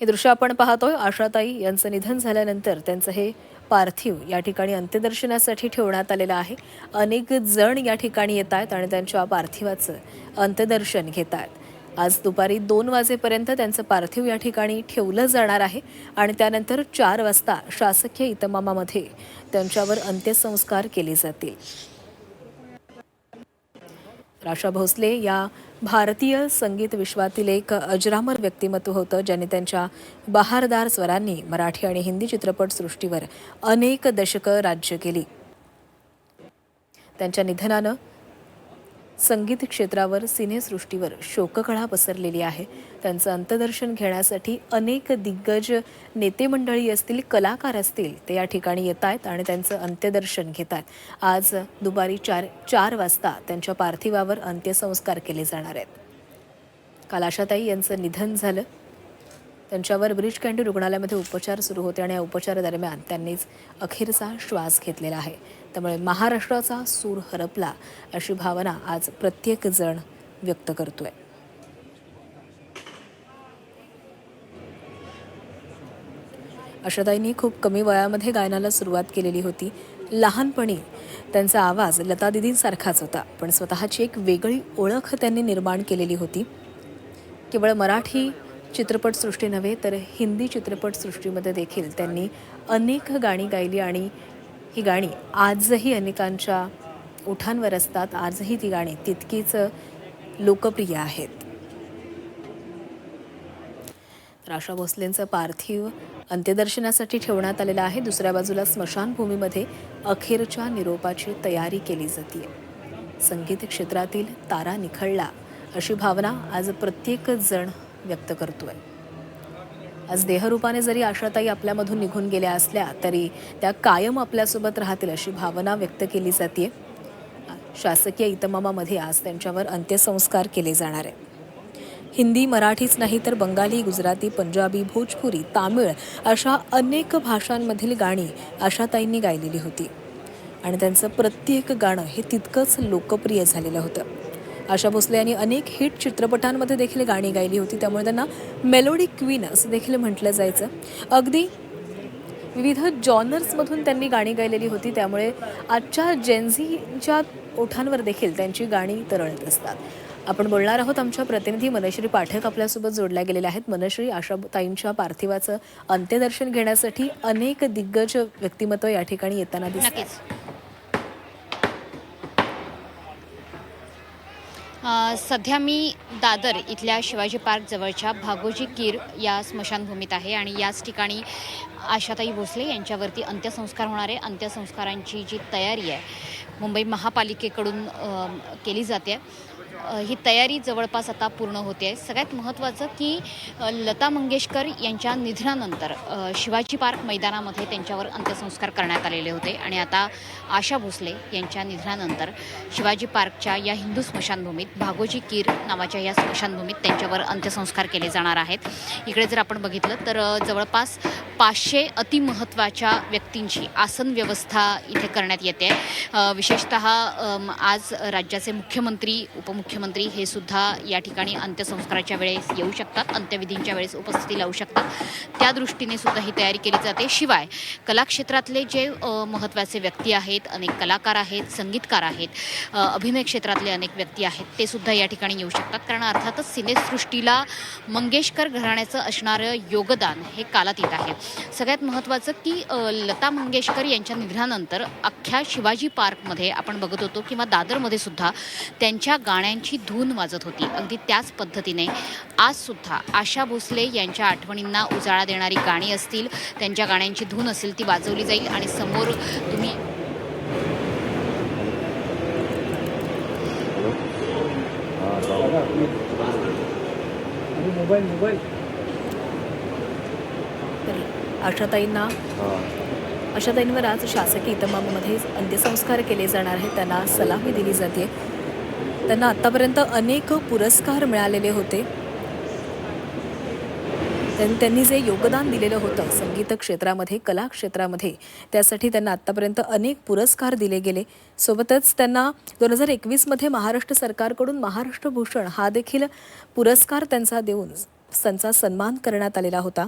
हे दृश्य आपण पाहतोय. आशाताई यांचं निधन झाल्यानंतर त्यांचं हे पार्थिव या ठिकाणी अंत्यदर्शनासाठी ठेवण्यात आलेलं आहे. अनेक जण या ठिकाणी येत आहेत आणि त्यांच्या पार्थिवाचं अंत्यदर्शन घेत आहेत. आज दुपारी 2 वाजेपर्यंत त्यांचं पार्थिव या ठिकाणी ठेवलं जाणार आहे आणि त्यानंतर 4 वाजता शासकीय इतमामामध्ये त्यांच्यावर अंत्यसंस्कार केले जातील. आशा भोसले या भारतीय संगीत विश्वातील एक अजरामर व्यक्तिमत्व होतं, ज्यांनी त्यांच्या बहारदार स्वरांनी मराठी आणि हिंदी चित्रपटसृष्टीवर अनेक दशकं राज्य केली. त्यांच्या निधनानं संगीत क्षेत्रावर, सिनेसृष्टीवर शोककळा पसरलेली आहे. त्यांचं अंत्यदर्शन घेण्यासाठी अनेक दिग्गज नेते मंडळी असतील, कलाकार असतील, ते या ठिकाणी येत आहेत आणि त्यांचं अंत्यदर्शन घेत आहेत. आज दुपारी 4 वाजता त्यांच्या पार्थिवावर अंत्यसंस्कार केले जाणार आहेत. काल आशाताई यांचं निधन झालं. त्यांच्यावर ब्रीच कँडी रुग्णालयामध्ये उपचार सुरू होते आणि या उपचारादरम्यान त्यांनीच अखेरचा श्वास घेतलेला आहे. त्यामुळे महाराष्ट्राचा सूर हरपला अशी भावना आज प्रत्येक जण व्यक्त करतोय. आशाताईंनी खूप कमी वयामध्ये गायनाला सुरुवात केलेली होती. लहानपणी त्यांचा आवाज लता दीदींसारखाच होता, पण स्वतःची एक वेगळी ओळख त्यांनी निर्माण केलेली होती. केवळ मराठी चित्रपटसृष्टी नव्हे तर हिंदी चित्रपटसृष्टीमध्ये देखील त्यांनी अनेक गाणी गायली आणि ही गाणी आजही अनेकांच्या ओठांवर असतात. आजही ती गाणी तितकीच लोकप्रिय आहेत. तर आशा भोसलेंचं पार्थिव अंत्यदर्शनासाठी ठेवण्यात आलेलं आहे. दुसऱ्या बाजूला स्मशानभूमीमध्ये अखेरच्या निरोपाची तयारी केली जाते. संगीत क्षेत्रातील तारा निखळला अशी भावना आज प्रत्येक जण व्यक्त करतोय. आज देहरूपाने जरी आशाताई आपल्यामधून निघून गेल्या असल्या तरी त्या कायम आपल्यासोबत राहतील अशी भावना व्यक्त केली जाते. शासकीय इतमामामध्ये आज त्यांच्यावर अंत्यसंस्कार केले जाणार आहेत. हिंदी, मराठीच नाही तर बंगाली, गुजराती, पंजाबी, भोजपुरी, तामिळ अशा अनेक भाषांमधील गाणी आशाताईंनी गायलेली होती आणि त्यांचं प्रत्येक गाणं हे तितकंच लोकप्रिय झालेलं होतं. आशा भोसले यांनी अनेक हिट चित्रपटांमध्ये देखील गाणी गायली होती, त्यामुळे त्यांना मेलोडी क्वीन असं देखील म्हटलं जायचं. अगदी विविध जॉनर्समधून त्यांनी गाणी गायलेली होती, त्यामुळे आजच्या जेनझीच्या ओठांवर देखील त्यांची गाणी तरळत असतात. आपण बोलणार आहोत. आमच्या प्रतिनिधी मनश्री पाठक आपल्यासोबत जोडल्या गेलेल्या आहेत. मनश्री, आशाताईंच्या पार्थिवाचं अंत्यदर्शन घेण्यासाठी अनेक दिग्गज व्यक्तिमत्व या ठिकाणी येताना दिसतात. सध्या मी दादर इथल्या शिवाजी पार्क जवळच्या भागोजी कीर या स्मशानभूमीत आहे आणि याच ठिकाणी आशाताई भोसले यांच्यावरती अंत्यसंस्कार होणार आहे. अंत्यसंस्कारांची जी तयारी आहे मुंबई महापालिकेकडून केली जाते. ही तयारी जवळपास आता पूर्ण होते आहे. सगळ्यात महत्त्वाचं की लता मंगेशकर यांच्या निधनानंतर शिवाजी पार्क मैदानामध्ये त्यांच्यावर अंत्यसंस्कार करण्यात आलेले होते आणि आता आशा भोसले यांच्या निधनानंतर शिवाजी पार्कच्या या हिंदू स्मशानभूमीत भागोजी कीर नावाच्या या स्मशानभूमीत त्यांच्यावर अंत्यसंस्कार केले जाणार आहेत. इकडे जर आपण बघितलं तर जवळपास 500 अतिमहत्त्वाच्या व्यक्तींची आसन व्यवस्था इथे करण्यात येते. विशेषतः आज राज्याचे मुख्यमंत्री, उपमुख्यमंत्री हे सुद्धा या ठिकाणी अंत्यसंस्काराच्या वेळेस येऊ शकतात, अंत्यविधींच्या वेळेस उपस्थिती लावू शकतात. त्या दृष्टीने सुद्धा ही तयारी केली जाते. शिवाय कलाक्षेत्रातले जे महत्त्वाचे व्यक्ती आहेत, अनेक कलाकार आहेत, संगीतकार आहेत, अभिनय क्षेत्रातले अनेक व्यक्ती आहेत, ते सुद्धा या ठिकाणी येऊ शकतात. कारण अर्थातच सिनेसृष्टीला मंगेशकर घराण्याचं असणारं योगदान हे कालातीत आहे. सगळ्यात महत्त्वाचं की लता मंगेशकर यांच्या निधनानंतर अख्ख्या शिवाजी पार्कमध्ये आपण बघत होतो किंवा दादरमध्ये सुद्धा त्यांच्या गाण्यांची धून वाजत होती. अगदी त्याच पद्धतीने आजसुद्धा आशा भोसले यांच्या आठवणींना उजाळा देणारी गाणी असतील, त्यांच्या गाण्यांची धून असेल ती वाजवली जाईल आणि समोर तुम्ही आशाताईंवर आज शासकीय इतमामामध्ये अंत्यसंस्कार केले जाणार आहेत. त्यांना सलामी दिली जाते. त्यांना आत्तापर्यंत अनेक पुरस्कार मिळालेले होते. त्यांनी जे योगदान दिलेलं होतं संगीत क्षेत्रामध्ये, कला क्षेत्रामध्ये, त्यासाठी त्यांना आत्तापर्यंत अनेक पुरस्कार दिले गेले. सोबतच त्यांना 2021 मध्ये महाराष्ट्र सरकारकडून महाराष्ट्र भूषण हा देखील पुरस्कार त्यांचा देऊन त्यांचा सन्मान करण्यात आलेला होता.